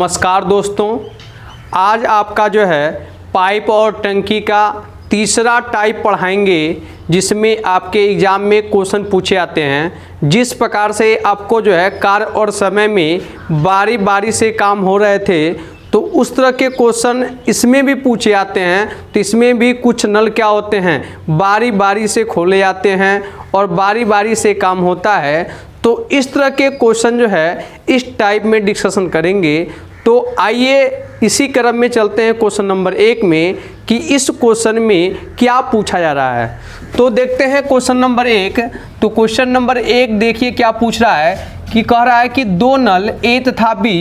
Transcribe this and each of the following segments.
नमस्कार दोस्तों, आज आपका जो है पाइप और टंकी का तीसरा टाइप पढ़ाएंगे, जिसमें आपके एग्ज़ाम में क्वेश्चन पूछे आते हैं। जिस प्रकार से आपको जो है कार्य और समय में बारी बारी से काम हो रहे थे, तो उस तरह के क्वेश्चन इसमें भी पूछे आते हैं। तो इसमें भी कुछ नल क्या होते हैं, बारी बारी से खोले जाते हैं और बारी बारी से काम होता है। तो इस तरह के क्वेश्चन जो है इस टाइप में डिस्कशन करेंगे। तो आइए इसी क्रम में चलते हैं क्वेश्चन नंबर 1 में कि इस क्वेश्चन में क्या पूछा जा रहा है। तो देखते हैं क्वेश्चन नंबर 1। तो क्वेश्चन नंबर 1 देखिए क्या पूछ रहा है कि कह रहा है कि दो नल ए तथा बी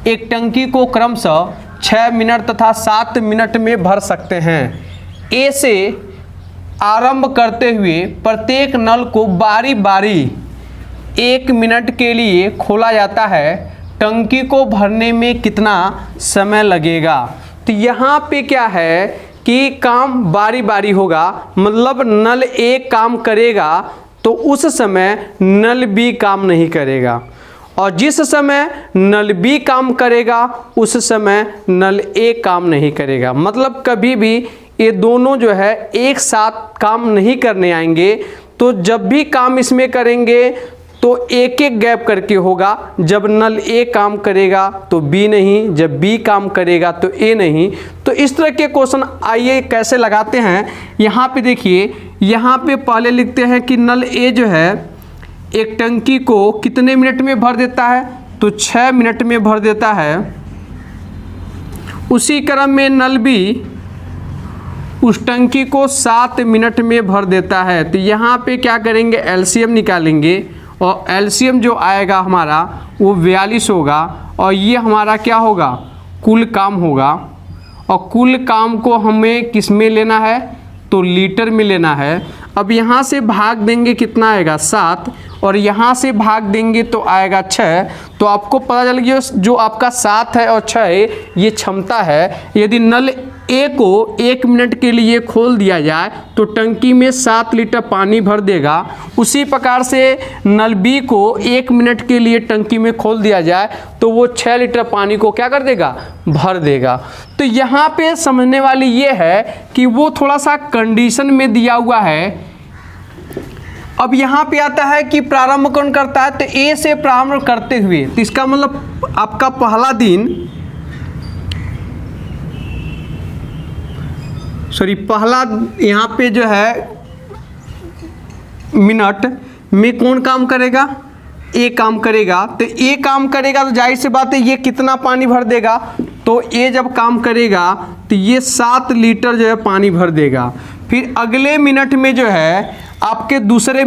एक टंकी को क्रमशः 6 मिनट तथा 7 मिनट में भर सकते हैं। ए से आरंभ करते हुए प्रत्येक नल को बारी बारी 1 मिनट के लिए खोला जाता है। टंकी को भरने में कितना समय लगेगा। तो यहाँ पे क्या है कि काम बारी बारी होगा, मतलब नल ए काम करेगा तो उस समय नल बी काम नहीं करेगा, और जिस समय नल बी काम करेगा उस समय नल ए काम नहीं करेगा। मतलब कभी भी ये दोनों जो है एक साथ काम नहीं करने आएंगे। तो जब भी काम इसमें करेंगे तो एक एक गैप करके होगा। जब नल ए काम करेगा तो बी नहीं, जब बी काम करेगा तो ए नहीं। तो इस तरह के क्वेश्चन आइए कैसे लगाते हैं। यहाँ पे देखिए, यहाँ पे पहले लिखते हैं कि नल ए जो है एक टंकी को कितने मिनट में भर देता है, तो 6 मिनट में भर देता है। उसी क्रम में नल बी उस टंकी को 7 मिनट में भर देता है। तो यहाँ पे क्या करेंगे, एलसीएम निकालेंगे और एलसीएम जो आएगा हमारा वो 42 होगा, और ये हमारा क्या होगा, कुल काम होगा। और कुल काम को हमें किस में लेना है, तो लीटर में लेना है। अब यहाँ से भाग देंगे कितना आएगा 7, और यहाँ से भाग देंगे तो आएगा 6। तो आपको पता चल गया जो आपका 7 है और 6 है ये क्षमता है। यदि नल ए को 1 मिनट के लिए खोल दिया जाए तो टंकी में 7 लीटर पानी भर देगा। उसी प्रकार से नल बी को 1 मिनट के लिए टंकी में खोल दिया जाए तो वो 6 लीटर पानी को क्या कर देगा, भर देगा। तो यहाँ पे समझने वाली ये है कि वो थोड़ा सा कंडीशन में दिया हुआ है। अब यहाँ पे आता है कि प्रारंभ कौन करता है, तो ए से प्रारंभ करते हुए, तो इसका मतलब आपका पहला दिन, पहला यहाँ पे जो है मिनट में कौन काम करेगा, ए काम करेगा। तो ए काम करेगा तो जाहिर सी बात है ये कितना पानी भर देगा, तो ए जब काम करेगा तो ये 7 लीटर जो है पानी भर देगा। फिर अगले मिनट में जो है आपके दूसरे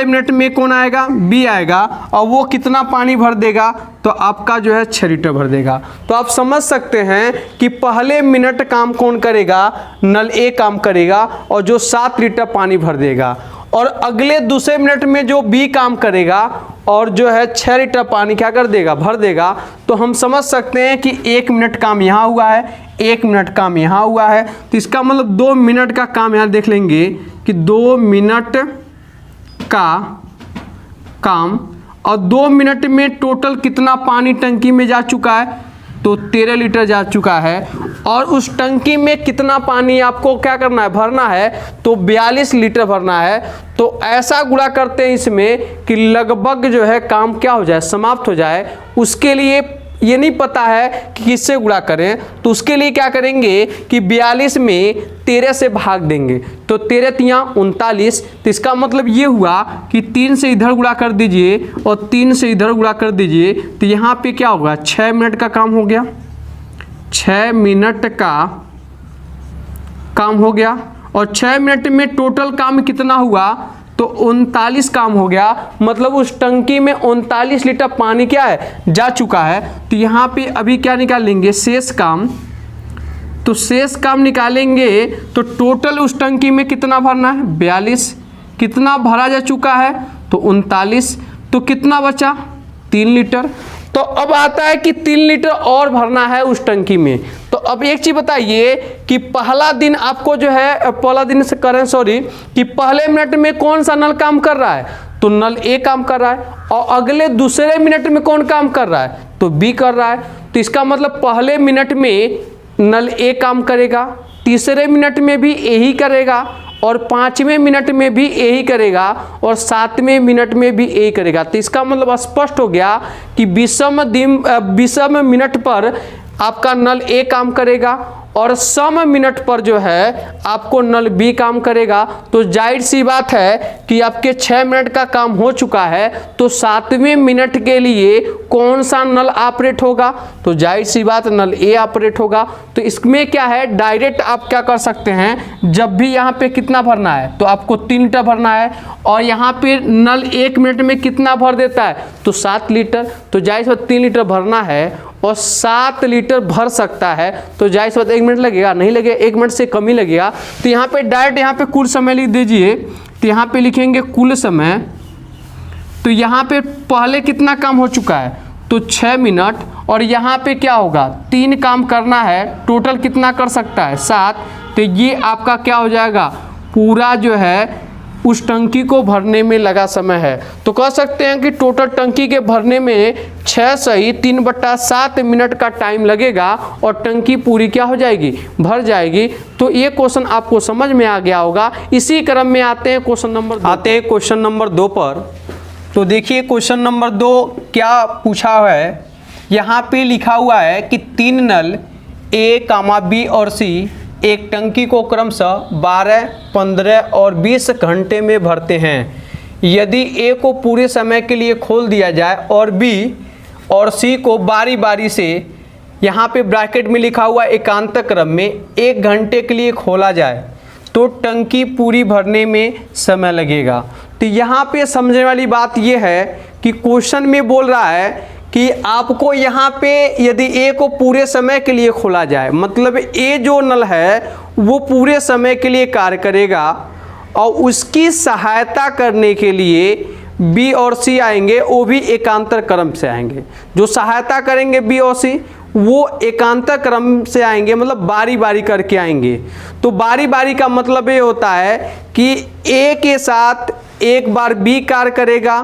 मिनट में कौन आएगा, बी आएगा, और वो कितना पानी भर देगा, तो आपका जो है 6 लीटर भर देगा। तो आप समझ सकते हैं कि पहले मिनट काम कौन करेगा, नल ए काम करेगा और जो 7 लीटर पानी भर देगा। और अगले दूसरे मिनट में जो बी काम करेगा और जो है 6 लीटर पानी क्या कर देगा, भर देगा। तो हम समझ सकते हैं कि 1 मिनट काम यहाँ हुआ है, 1 मिनट काम यहाँ हुआ है। तो इसका मतलब 2 मिनट का काम यहाँ देख लेंगे कि 2 मिनट का काम, और 2 मिनट में टोटल कितना पानी टंकी में जा चुका है, तो 13 लीटर जा चुका है। और उस टंकी में कितना पानी आपको क्या करना है, भरना है, तो 42 लीटर भरना है। तो ऐसा गुणा करते हैं इसमें कि लगभग जो है काम क्या हो जाए, समाप्त हो जाए। उसके लिए ये नहीं पता है कि किससे गुणा करें, तो उसके लिए क्या करेंगे कि 42 में 13 से भाग देंगे, तो 13 तियाँ 39। तो इसका मतलब ये हुआ कि 3 से इधर गुणा कर दीजिए और 3 से इधर गुणा कर दीजिए। तो यहाँ पे क्या होगा, 6 मिनट का काम हो गया, 6 मिनट का काम हो गया। और 6 मिनट में टोटल काम कितना हुआ, तो 39 काम हो गया। मतलब उस टंकी में 39 लीटर पानी क्या है, जा चुका है। तो यहाँ पे अभी क्या निकालेंगे, शेष काम। तो शेष काम निकालेंगे तो टोटल उस टंकी में कितना भरना है, 42। कितना भरा जा चुका है, तो 39। तो कितना बचा, 3 लीटर। तो अब आता है कि 3 लीटर और भरना है उस टंकी में। तो तो अब एक चीज बताइए कि पहला दिन आपको जो है, पहला दिन से करें सॉरी, कि पहले मिनट में कौन सा नल काम कर रहा है, तो नल ए काम कर रहा है, और अगले दूसरे मिनट में कौन काम कर रहा है, तो बी कर रहा है। तो इसका मतलब पहले मिनट में नल ए काम करेगा, तीसरे मिनट में भी यही करेगा, और 5वें मिनट में भी यही करेगा, और 7वें मिनट में भी यही करेगा। तो इसका मतलब स्पष्ट हो गया कि 20वें मिनट पर आपका नल ए काम करेगा, और सम मिनट पर जो है आपको नल बी काम करेगा। तो जाहिर सी बात है कि आपके 6 मिनट का काम हो चुका है, तो 7वें मिनट के लिए कौन सा नल ऑपरेट होगा, तो जाहिर सी बात नल ए ऑपरेट होगा। तो इसमें क्या है, डायरेक्ट आप क्या कर सकते हैं, जब भी यहाँ पे कितना भरना है, तो आपको 3 लीटर भरना है, और यहाँ पे नल 1 मिनट में कितना भर देता है, तो 7 लीटर। तो जाहिर सी बात 3 लीटर भरना है और 7 लीटर भर सकता है, तो जाहिर सी बात 1 मिनट लगेगा, नहीं लगेगा, 1 मिनट से कम ही लगेगा। तो यहाँ पे डायरेक्ट यहाँ पे कुल समय लिख दीजिए। तो यहाँ पे लिखेंगे कुल समय। तो यहाँ पे पहले कितना काम हो चुका है, तो 6 मिनट, और यहाँ पे क्या होगा, 3 काम करना है, टोटल कितना कर सकता है, 7। तो ये आपका क्या हो जाएगा, पूरा जो है उस टंकी को भरने में लगा समय है। तो कह सकते हैं कि टोटल टंकी के भरने में 6 सही 3/7 मिनट का टाइम लगेगा, और टंकी पूरी क्या हो जाएगी, भर जाएगी। तो ये क्वेश्चन आपको समझ में आ गया होगा। इसी क्रम में आते हैं क्वेश्चन नंबर 2 पर। तो देखिए क्वेश्चन नंबर 2 क्या पूछा हुआ है। यहाँ पे लिखा हुआ है कि 3 नल ए, बी और सी एक टंकी को क्रमशः 12, 15 और 20 घंटे में भरते हैं। यदि ए को पूरे समय के लिए खोल दिया जाए और बी और सी को बारी बारी से, यहाँ पे ब्रैकेट में लिखा हुआ एकांत क्रम में 1 घंटे के लिए खोला जाए, तो टंकी पूरी भरने में समय लगेगा। तो यहाँ पे समझने वाली बात ये है कि क्वेश्चन में बोल रहा है कि आपको यहाँ पे यदि ए को पूरे समय के लिए खोला जाए, मतलब ए जो नल है वो पूरे समय के लिए कार्य करेगा, और उसकी सहायता करने के लिए बी और सी आएंगे, वो भी एकांतर क्रम से आएंगे। जो सहायता करेंगे बी और सी वो एकांतर क्रम से आएंगे, मतलब बारी बारी करके आएंगे। तो बारी बारी का मतलब ये होता है कि ए के साथ एक बार बी कार्य करेगा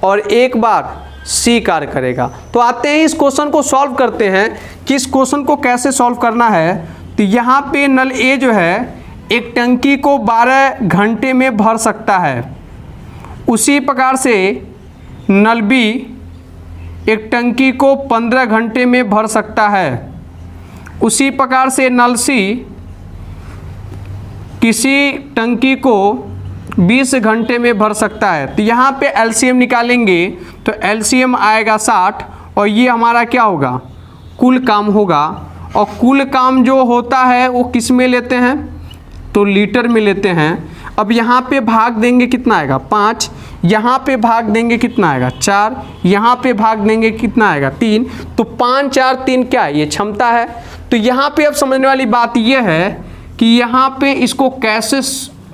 और एक बार सी कार्य करेगा। तो आते हैं इस क्वेश्चन को सॉल्व करते हैं कि इस क्वेश्चन को कैसे सॉल्व करना है। तो यहाँ पे नल ए जो है एक टंकी को 12 घंटे में भर सकता है, उसी प्रकार से नल बी एक टंकी को 15 घंटे में भर सकता है, उसी प्रकार से नल सी किसी टंकी को 20 घंटे में भर सकता है। तो यहाँ पे एलसीएम निकालेंगे, तो एलसीएम आएगा 60, और ये हमारा क्या होगा, कुल काम होगा। और कुल काम जो होता है वो किस में लेते हैं, तो लीटर में लेते हैं। अब यहाँ पे भाग देंगे कितना आएगा, 5, यहाँ पे भाग देंगे कितना आएगा, 4, यहाँ पे भाग देंगे कितना आएगा, 3। तो 5, 4, 3 क्या है, ये क्षमता है। तो यहाँ पे अब समझने वाली बात ये है कि यहाँ पे इसको कैसे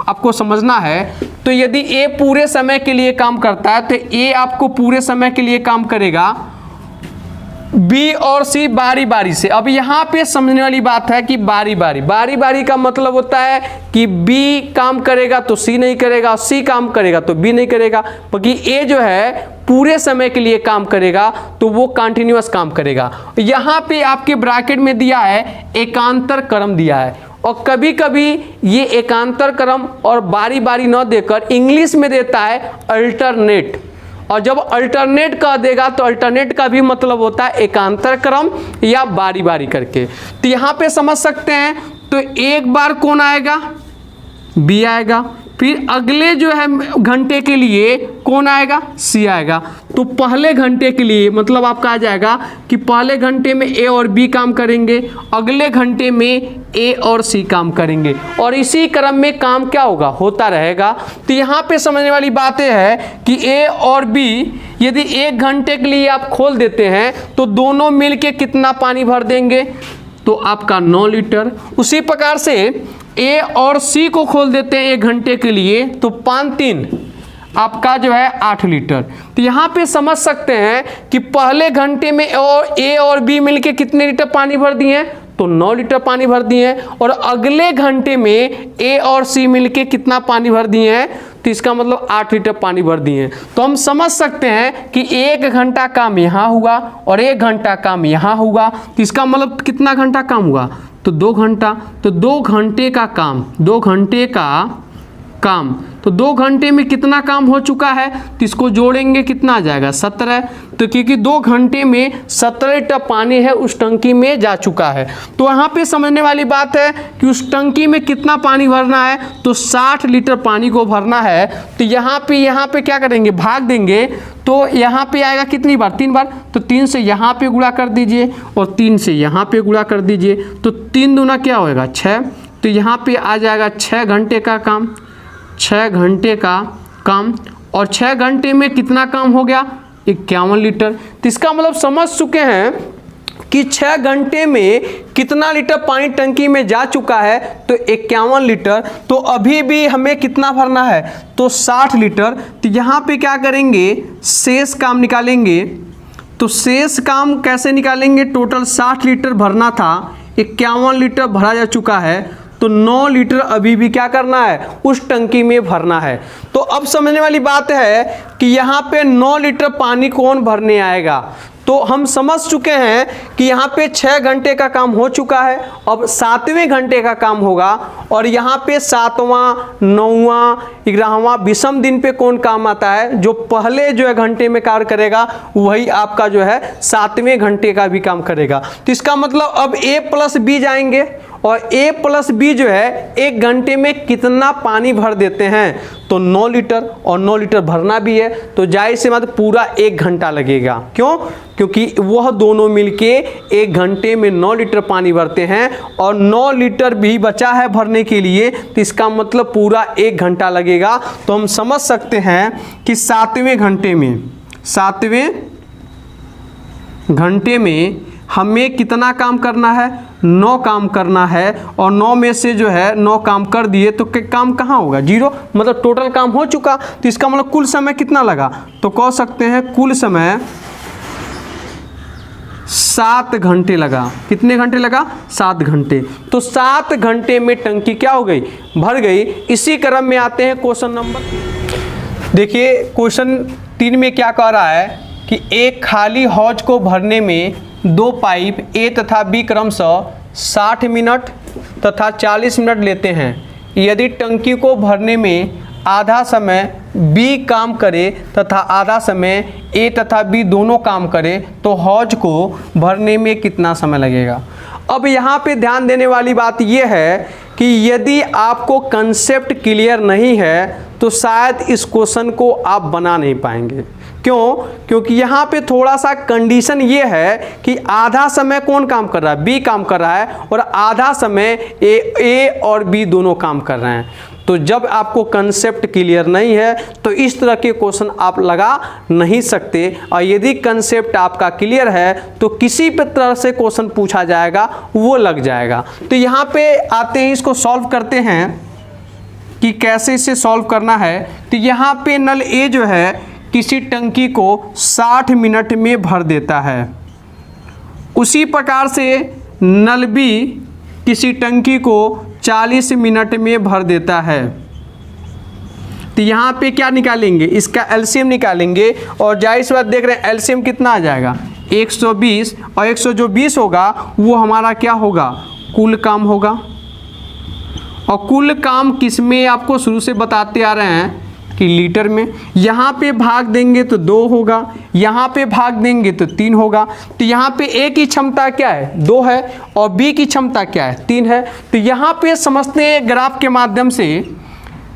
आपको समझना है। तो यदि ए पूरे समय के लिए काम करता है, तो ए आपको पूरे समय के लिए काम करेगा, बी और सी बारी बारी से। अब यहाँ पे समझने वाली बात है कि बारी बारी का मतलब होता है कि बी काम करेगा तो सी नहीं करेगा, सी काम करेगा तो बी नहीं करेगा। बाकी ए जो है पूरे समय के लिए काम करेगा तो वो कंटिन्यूअस काम करेगा। यहाँ पे आपके ब्रैकेट में दिया है एकांतर क्रम दिया है, और कभी कभी ये एकांतर क्रम और बारी बारी न देकर इंग्लिश में देता है अल्टरनेट, और जब अल्टरनेट कह देगा तो अल्टरनेट का भी मतलब होता है एकांतर क्रम या बारी बारी करके। तो यहाँ पे समझ सकते हैं, तो एक बार कौन आएगा, बी आएगा, फिर अगले जो है घंटे के लिए कौन आएगा, सी आएगा। तो पहले घंटे के लिए मतलब आपका आ जाएगा कि पहले घंटे में ए और बी काम करेंगे, अगले घंटे में ए और सी काम करेंगे, और इसी क्रम में काम क्या होगा, होता रहेगा। तो यहाँ पे समझने वाली बात है कि ए और बी यदि 1 घंटे के लिए आप खोल देते हैं तो दोनों मिलके कितना पानी भर देंगे, तो आपका 9 लीटर। उसी प्रकार से ए और सी को खोल देते हैं 1 घंटे के लिए, तो 5×3 आपका जो है 8 लीटर। तो यहाँ पे समझ सकते हैं कि पहले घंटे में ए और बी मिलके कितने लीटर पानी भर दिए हैं, तो 9 लीटर पानी भर दिए हैं, और अगले घंटे में ए और सी मिलके कितना पानी भर दिए हैं, तो इसका मतलब 8 लीटर पानी भर दिए हैं। तो हम समझ सकते हैं कि 1 घंटा काम यहाँ हुआ और 1 घंटा काम यहाँ हुआ, तो इसका मतलब कितना घंटा काम हुआ, तो 2 घंटा। तो 2 घंटे का काम, 2 घंटे का काम, तो 2 घंटे में कितना काम हो चुका है, तो इसको जोड़ेंगे कितना आ जाएगा 17। तो क्योंकि 2 घंटे में 17 लीटर पानी है उस टंकी में जा चुका है। तो यहाँ पे समझने वाली बात है कि उस टंकी में कितना पानी भरना है, तो 60 लीटर पानी को भरना है। तो यहाँ पे क्या करेंगे, भाग देंगे, तो यहाँ पे आएगा कितनी बार, 3 बार। तो 3 से यहाँ पे गुणा कर दीजिए और 3 से यहाँ पे गुणा कर दीजिए, तो 3 दूना क्या होएगा 6। तो यहाँ पे आ जाएगा 6 घंटे का काम, 6 घंटे का काम, और 6 घंटे में कितना काम हो गया, 51 लीटर। तो इसका मतलब समझ चुके हैं कि 6 घंटे में कितना लीटर पानी टंकी में जा चुका है, तो 51 लीटर। तो अभी भी हमें कितना भरना है, तो 60 लीटर। तो यहाँ पे क्या करेंगे, शेष काम निकालेंगे। तो शेष काम कैसे निकालेंगे, टोटल 60 लीटर भरना था, 51 लीटर भरा जा चुका है, तो 9 लीटर अभी भी क्या करना है, उस टंकी में भरना है। तो अब समझने वाली बात है कि यहाँ पे 9 लीटर पानी कौन भरने आएगा। तो हम समझ चुके हैं कि यहाँ पे 6 घंटे का काम हो चुका है, अब 7वें घंटे का काम होगा, और यहाँ पे 7वां, 9वां, 11वां विषम दिन पे कौन काम आता है, जो पहले जो है घंटे में कार्य करेगा वही आपका जो है 7वें घंटे का भी काम करेगा। तो इसका मतलब अब A प्लस B जाएंगे, और A प्लस B जो है 1 घंटे में कितना पानी भर देते हैं, तो 9 लीटर, और 9 लीटर भरना भी है, तो जाहिर सी बात पूरा 1 घंटा लगेगा। क्यों, क्योंकि वह दोनों मिलके 1 घंटे में 9 लीटर पानी भरते हैं, और 9 लीटर भी बचा है भरने के लिए, तो इसका मतलब पूरा 1 घंटा लगेगा। तो हम समझ सकते हैं कि 7वें घंटे में हमें कितना काम करना है, 9 काम करना है, और 9 में से जो है 9 काम कर दिए तो काम कहाँ होगा, 0, मतलब टोटल काम हो चुका। तो इसका मतलब कुल समय कितना लगा, तो कह सकते हैं कुल समय 7 घंटे लगा। कितने घंटे लगा, 7 घंटे। तो 7 घंटे में टंकी क्या हो गई, भर गई। इसी क्रम में आते हैं क्वेश्चन नंबर, देखिए क्वेश्चन 3 में क्या कह रहा है कि एक खाली हौज को भरने में 2 पाइप A तथा B क्रमशः 60 मिनट तथा 40 मिनट लेते हैं। यदि टंकी को भरने में आधा समय B काम करे तथा आधा समय A तथा B दोनों काम करे, तो हौज को भरने में कितना समय लगेगा। अब यहाँ पे ध्यान देने वाली बात यह है कि यदि आपको कंसेप्ट क्लियर नहीं है तो शायद इस क्वेश्चन को आप बना नहीं पाएंगे। क्यों, क्योंकि यहाँ पे थोड़ा सा कंडीशन ये है कि आधा समय कौन काम कर रहा है, B काम कर रहा है, और आधा समय A और B दोनों काम कर रहे हैं। तो जब आपको कंसेप्ट क्लियर नहीं है तो इस तरह के क्वेश्चन आप लगा नहीं सकते, और यदि कंसेप्ट आपका क्लियर है तो किसी भी तरह से क्वेश्चन पूछा जाएगा वो लग जाएगा। तो यहाँ पे आते हैं, इसको सॉल्व करते हैं कि कैसे इसे सॉल्व करना है। तो यहाँ पे नल A जो है किसी टंकी को 60 मिनट में भर देता है, उसी प्रकार से नल B किसी टंकी को 40 मिनट में भर देता है। तो यहाँ पे क्या निकालेंगे, इसका एलसीएम निकालेंगे, और जाहिर सी बात देख रहे हैं एलसीएम कितना आ जाएगा 120, और 120 होगा वो हमारा क्या होगा, कुल काम होगा। और कुल काम किस में आपको शुरू से बताते आ रहे हैं कि लीटर में। यहाँ पे भाग देंगे तो 2 होगा, यहाँ पे भाग देंगे तो 3 होगा। तो यहाँ पे A की क्षमता क्या है, 2 है, और B की क्षमता क्या है, 3 है। तो यहाँ पे समझते हैं ग्राफ के माध्यम से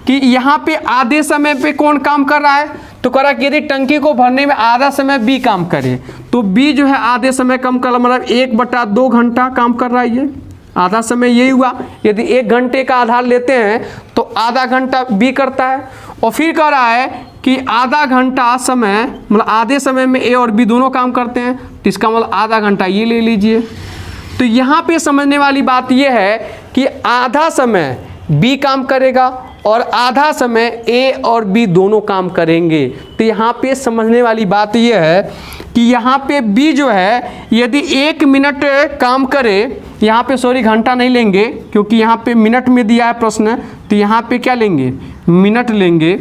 कि यहाँ पे आधे समय पे कौन काम कर रहा है, तो कह रहा कि यदि टंकी को भरने में आधा समय B काम करे, तो B जो है आधे समय कम कर, मतलब 1/2 घंटा काम कर रहा है। ये आधा समय यही हुआ। यदि 1 घंटे का आधार लेते हैं तो आधा घंटा B करता है, और फिर कह रहा है कि आधा घंटा समय, मतलब आधे समय में A और B दोनों काम करते हैं, तो इसका मतलब आधा घंटा ये ले लीजिए। तो यहाँ पे समझने वाली बात ये है कि आधा समय B काम करेगा और आधा समय A और B दोनों काम करेंगे। तो यहाँ पे समझने वाली बात ये है कि यहाँ पे B जो है यदि 1 मिनट काम करे, यहाँ पे सॉरी घंटा नहीं लेंगे क्योंकि यहाँ पे मिनट में दिया है प्रश्न, तो यहाँ पे क्या लेंगे, मिनट लेंगे।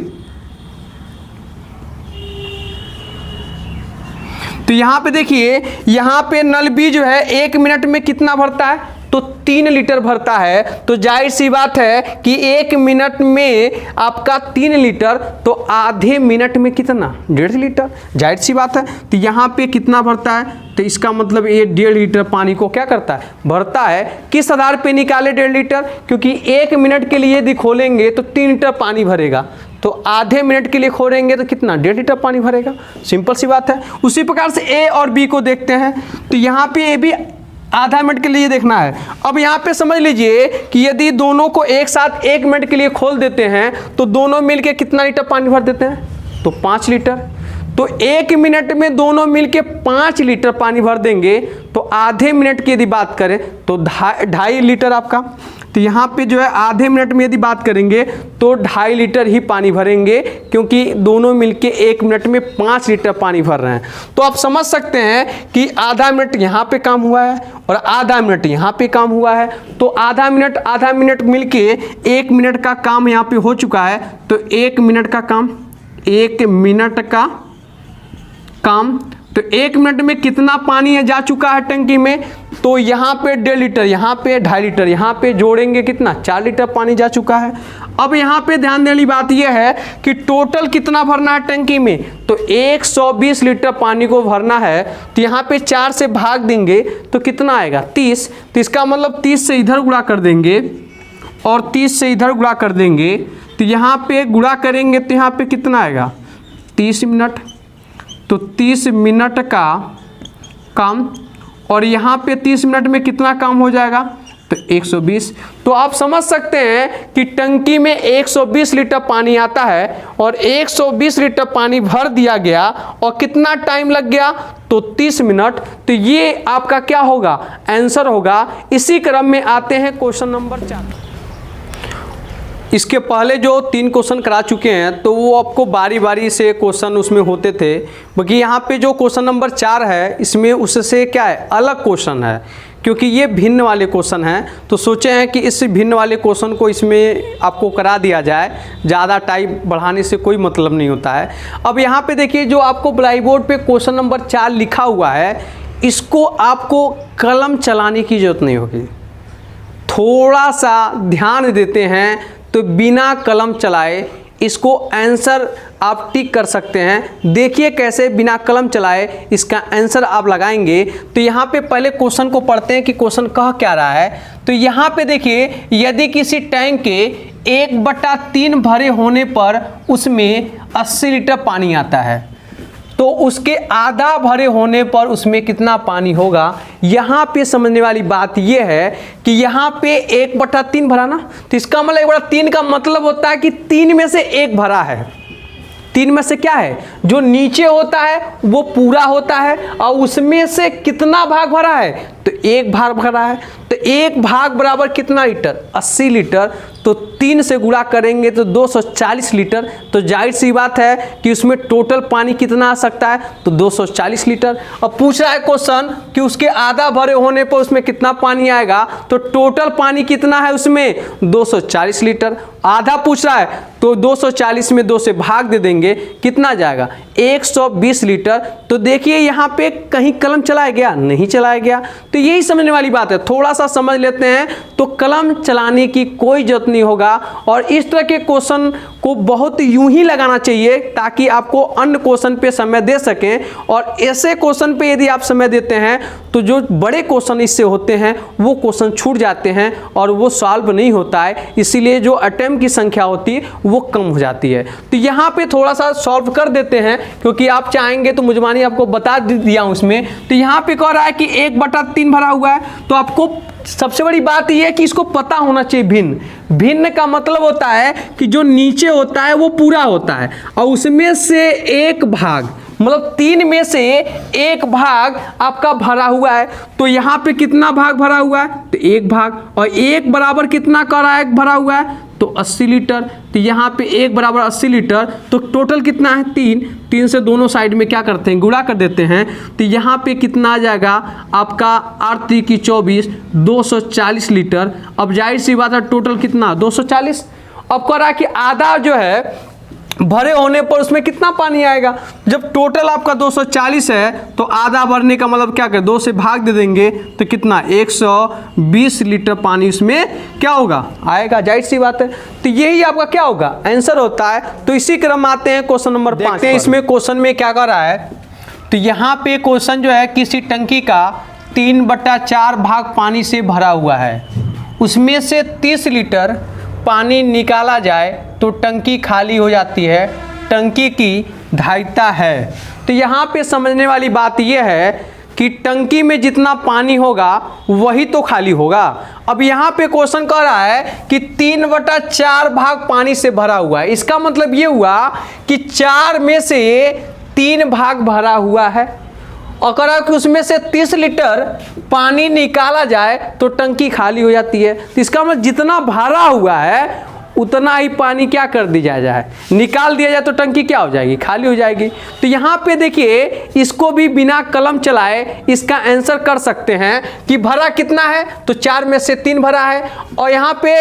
तो यहाँ पे देखिए, यहाँ पे नल बी जो है 1 मिनट में कितना भरता है, तो 3 लीटर भरता है। तो जाहिर सी बात है कि 1 मिनट में आपका 3 लीटर, तो आधे मिनट में कितना, 1.5 लीटर, जाहिर सी बात है। तो यहाँ पे कितना भरता है, तो इसका मतलब ये 1.5 लीटर पानी को क्या करता है, भरता है। किस आधार पे निकाले 1.5 लीटर, क्योंकि 1 मिनट के लिए यदि खोलेंगे तो 3 लीटर पानी भरेगा, तो आधे मिनट के लिए खोलेंगे तो कितना, 1.5 लीटर पानी भरेगा। सिंपल सी बात है। उसी प्रकार से ए और बी को देखते हैं, तो यहाँ पे ए भी आधा मिनट के लिए देखना है। अब यहाँ पे समझ लीजिए कि यदि दोनों को एक साथ 1 मिनट के लिए खोल देते हैं तो दोनों मिलके कितना लीटर पानी भर देते हैं, तो 5 लीटर। तो 1 मिनट में दोनों मिलके 5 लीटर पानी भर देंगे। तो आधे मिनट की यदि बात करें तो 2.5 लीटर आपका। तो यहाँ पे जो है आधे मिनट में यदि बात करेंगे तो 2.5 लीटर ही पानी भरेंगे, क्योंकि दोनों मिलके 1 मिनट में 5 लीटर पानी भर रहे हैं। तो आप समझ सकते हैं कि आधा मिनट यहाँ पे काम हुआ है और आधा मिनट यहाँ पे काम हुआ है। तो आधा मिनट मिलके 1 मिनट का काम यहाँ पे हो चुका है। तो 1 मिनट का काम, 1 मिनट का काम, तो 1 मिनट में कितना पानी है जा चुका है टंकी में, तो यहाँ पे 1.5 लीटर, यहाँ पे 2.5 लीटर, यहाँ पे जोड़ेंगे कितना, 4 लीटर पानी जा चुका है। अब यहाँ पे ध्यान देने वाली बात यह है कि टोटल कितना भरना है टंकी में, तो 120 लीटर पानी को भरना है। तो यहाँ पे 4 से भाग देंगे तो कितना आएगा, 30। तो इसका मतलब 30 से इधर गुणा कर देंगे और 30 से इधर गुणा कर देंगे। तो यहाँ पे गुणा करेंगे तो यहाँ पे कितना आएगा, 30 मिनट। तो 30 मिनट का काम, और यहाँ पे 30 मिनट में कितना काम हो जाएगा, तो 120। तो आप समझ सकते हैं कि टंकी में 120 लीटर पानी आता है और 120 लीटर पानी भर दिया गया और कितना टाइम लग गया, तो 30 मिनट। तो ये आपका क्या होगा, आंसर होगा। इसी क्रम में आते हैं क्वेश्चन नंबर 4। इसके पहले जो 3 क्वेश्चन करा चुके हैं तो वो आपको बारी बारी से क्वेश्चन उसमें होते थे, बाकी यहाँ पे जो क्वेश्चन नंबर 4 है इसमें उससे क्या है, अलग क्वेश्चन है, क्योंकि ये भिन्न वाले क्वेश्चन हैं। तो सोचे हैं कि इस भिन्न वाले क्वेश्चन को इसमें आपको करा दिया जाए, ज़्यादा टाइम बढ़ाने से कोई मतलब नहीं होता है। अब यहाँ पे देखिए, जो आपको ब्लैक बोर्ड पे क्वेश्चन नंबर 4 लिखा हुआ है, इसको आपको कलम चलाने की ज़रूरत नहीं होगी। थोड़ा सा ध्यान देते हैं तो बिना कलम चलाए इसको आंसर आप टिक कर सकते हैं। देखिए कैसे बिना कलम चलाए इसका आंसर आप लगाएंगे। तो यहाँ पे पहले क्वेश्चन को पढ़ते हैं कि क्वेश्चन कह क्या रहा है। तो यहाँ पे देखिए, यदि किसी टैंक के 1/3 भरे होने पर उसमें 80 लीटर पानी आता है, तो उसके आधा भरे होने पर उसमें कितना पानी होगा। यहाँ पे समझने वाली बात यह है कि यहाँ पे 1/3 भरा ना, तो इसका मतलब 1/3 का मतलब होता है कि 3 में से 1 भरा है। 3 में से क्या है, जो नीचे होता है वो पूरा होता है, और उसमें से कितना भाग भरा है, तो 1 भाग भरा है। तो 1 भाग बराबर कितना लीटर, 80 लीटर। तो 3 से गुणा करेंगे तो 240 लीटर। तो जाहिर सी बात है कि उसमें टोटल पानी कितना आ सकता है, तो 240 लीटर। अब पूछ रहा है क्वेश्चन कि उसके आधा भरे होने पर उसमें कितना पानी आएगा, तो टोटल पानी कितना है उसमें, 240 लीटर। आधा पूछ रहा है तो 240 में 2 से भाग दे देंगे, कितना जाएगा, 120 लीटर। तो देखिए यहाँ पे कहीं कलम चलाया गया, नहीं चलाया गया। तो यही समझने वाली बात है, थोड़ा सा समझ लेते हैं तो कलम चलाने की कोई जरूरत नहीं होगा। और इस तरह के क्वेश्चन को बहुत यूं ही लगाना चाहिए ताकि आपको अन्य क्वेश्चन पे समय दे सकें। और ऐसे क्वेश्चन पे यदि आप समय देते हैं तो जो बड़े क्वेश्चन इससे होते हैं वो क्वेश्चन छूट जाते हैं और वो सॉल्व नहीं होता है, इसीलिए जो अटेम्प्ट की संख्या होती है वो कम हो जाती है। तो यहाँ पे थोड़ा सा सॉल्व कर देते हैं, क्योंकि आप चाहेंगे तो मुझमानी आपको बता दिया हूँ उसमें। तो यहाँ पे कह रहा है कि 1/3 भरा हुआ है, तो आपको सबसे बड़ी बात यह है कि इसको पता होना चाहिए भिन्न। भिन्न का मतलब होता है कि जो नीचे होता है वो पूरा होता है और उसमें से 1 भाग मतलब 3 में से 1 भाग आपका भरा हुआ है। तो यहाँ पे कितना भाग भरा हुआ है, तो 1 भाग, और 1 बराबर कितना कर रहा है, भरा हुआ है तो 80 लीटर। तो यहाँ पे 1 बराबर 80 लीटर, तो टोटल कितना है 3 से दोनों साइड में क्या करते हैं, गुणा कर देते हैं। तो यहाँ पे कितना आ जाएगा आपका 8 3 की 24, 240 लीटर। अब जाहिर सी बात है टोटल कितना 240। अब कह रहा है कि आधा जो है भरे होने पर उसमें कितना पानी आएगा। जब टोटल आपका 240 है तो आधा भरने का मतलब क्या करें, 2 से भाग दे देंगे तो कितना 120 लीटर पानी उसमें क्या होगा, आएगा। जाहिर सी बात है। तो यही आपका क्या होगा, आंसर होता है। तो इसी क्रम में आते हैं क्वेश्चन नंबर 5। इसमें क्वेश्चन में क्या कर रहा है, तो यहाँ पे क्वेश्चन जो है किसी टंकी का 3/4 भाग पानी से भरा हुआ है, उसमें से 30 लीटर पानी निकाला जाए तो टंकी खाली हो जाती है, टंकी की धारिता है। तो यहाँ पे समझने वाली बात यह है कि टंकी में जितना पानी होगा वही तो खाली होगा। अब यहाँ पे क्वेश्चन कह रहा है कि 3/4 भाग पानी से भरा हुआ है। इसका मतलब ये हुआ कि 4 में से 3 भाग भरा हुआ है, और कह रहा है कि उसमें से 30 लीटर पानी निकाला जाए तो टंकी खाली हो जाती है। तो इसका मतलब जितना भरा हुआ है उतना ही पानी क्या कर दिया जाए, निकाल दिया जाए तो टंकी क्या हो जाएगी, खाली हो जाएगी। तो यहाँ पे देखिए इसको भी बिना कलम चलाए इसका आंसर कर सकते हैं कि भरा कितना है, तो 4 में से 3 भरा है, और यहाँ पे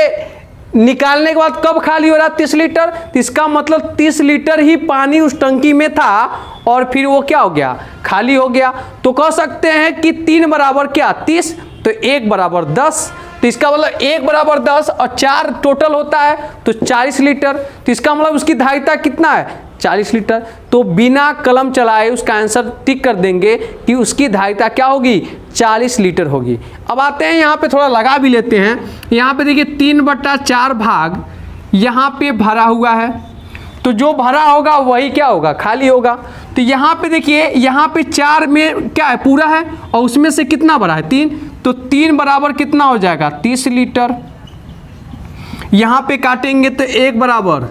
निकालने के बाद कब खाली हो रहा है 30 लीटर। तो इसका मतलब 30 लीटर ही पानी उस टंकी में था और फिर वो क्या हो गया, खाली हो गया। तो कह सकते हैं कि 3 बराबर क्या 30, तो 1 बराबर 10। तो इसका मतलब 1 बराबर 10 और 4 टोटल होता है तो 40 लीटर। तो इसका मतलब उसकी धारिता कितना है 40 लीटर। तो बिना कलम चलाए उसका आंसर टिक कर देंगे कि उसकी धारिता क्या होगी 40 लीटर होगी। अब आते हैं यहाँ पे थोड़ा लगा भी लेते हैं। यहाँ पे देखिए 3/4 भाग यहाँ पे भरा हुआ है, तो जो भरा होगा वही क्या होगा, खाली होगा। तो यहाँ पे देखिए यहाँ पे 4 में क्या है पूरा है, और उसमें से कितना भरा है 3, तो 3 बराबर कितना हो जाएगा 30 लीटर। यहाँ पे काटेंगे तो 1 बराबर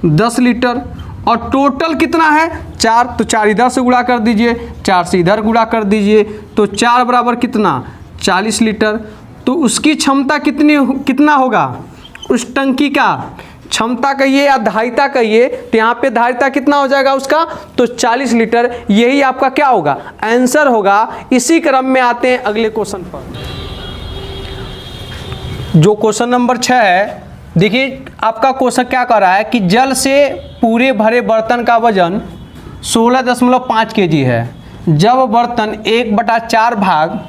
10 लीटर, और टोटल कितना है 4, तो 4 इधर से गुणा कर दीजिए, 4 से इधर गुणा कर दीजिए, तो 4 बराबर कितना 40 लीटर। तो उसकी क्षमता कितना होगा, उस टंकी का क्षमता कहिए या धारिता कहिए, तो यहाँ पे धारिता कितना हो जाएगा उसका, तो 40 लीटर। यही आपका क्या होगा, आंसर होगा। इसी क्रम में आते हैं अगले क्वेश्चन पर, जो क्वेश्चन नंबर 6 है। देखिए आपका क्वेश्चन क्या कर रहा है कि जल से पूरे भरे बर्तन का वजन 16.5 kg है। जब बर्तन 1/4 भाग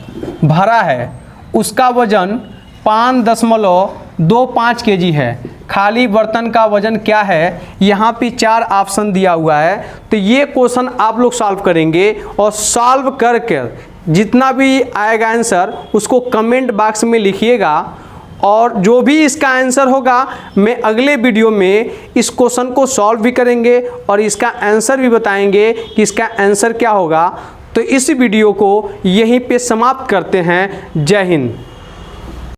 भरा है उसका वजन 5.25 kg है। खाली बर्तन का वजन क्या है, यहाँ पे 4 ऑप्शन दिया हुआ है। तो ये क्वेश्चन आप लोग सॉल्व करेंगे, और सॉल्व करके जितना भी आएगा आंसर उसको कमेंट बॉक्स में लिखिएगा, और जो भी इसका आंसर होगा मैं अगले वीडियो में इस क्वेश्चन को सॉल्व भी करेंगे और इसका आंसर भी बताएंगे कि इसका आंसर क्या होगा। तो इस वीडियो को यहीं पे समाप्त करते हैं। जय हिंद।